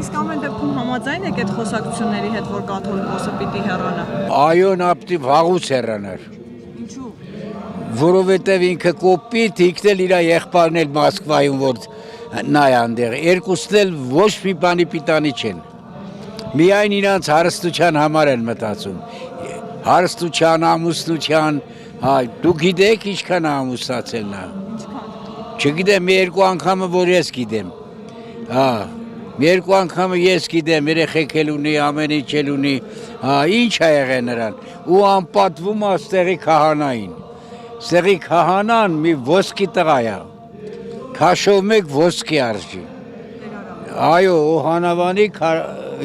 Իսկ ամեն դեպքում համաձայն եք այդ խոսակցությունների հետ, որ կաթողիկոսը պիտի հեռանա։ Այո, նա պիտի վաղուց հեռանար։ Ինչու։ Որովհետև ինքը կոպիտ, ինքն էլ իր եղբայրն էլ Մոսկվայում որ նա է այնտեղ։ Երկուսն էլ ոչ մի բանի պիտանի չեն։ Միայն իրանց հարստության համար են մտածում։ Հարստության, ամուսնության, հա, դու գիտեք ինչքան է ամուսնացել նա։ Չգիտեմ, մի երկու անգամը որ ես գիտեմ։ Հա, մի երկու անգամը ես գիտեմ, երեխեք էլ ունի, ամեն ինչ էլ ունի։ Հա, ինչ է եղել նրան։ Ու անպատվում է ստեղի քահանային։ Ստեղի քահանան մի ոսկի տղա է։ Քաշով մեկ ոսկի արժի։ Այո, Օհանավանի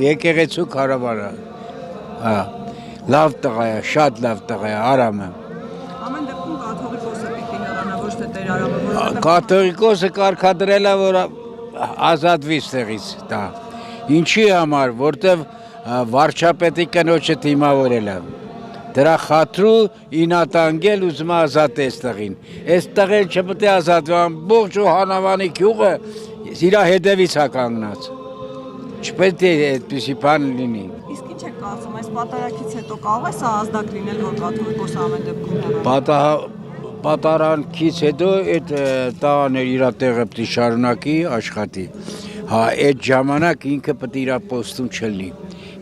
եկեղեցու քարավանը։ Հա, լավ տղա է, շատ լավ տղա է, Արամը։ Ամեն դեպքում կաթողիկոսը պիտի հեռանա, ոչ թե Տեր Արամը, որովհետև Կաթողիկոսը կարգադրել է, որ ազատվի ստեղից դա։ Ինչի համար, որտեվ վարչապետի կնոջը դիմավորել է։ Դրա խաթրու ինատանգել ուզում է ազատել ստեղին։ Այս տղեն չպետք է ազատվի, ամբողջ Օհանավանի գյուղը իր հետևից է կանգնած։ Չպետք է այդպիսի բան լինի։ Իսկ ինչ եք կարծում, այս պատարակից հետո կարող է սա ազդակ լինել, որ կաթողիկոսը ամեն դեպքում հեռանա։ Պատարանքից հետո այդ տղան իր տեղը պետք է շարունակի աշխատի։ Հա, այդ ժամանակ ինքը պետք է իր պոստում չլինի։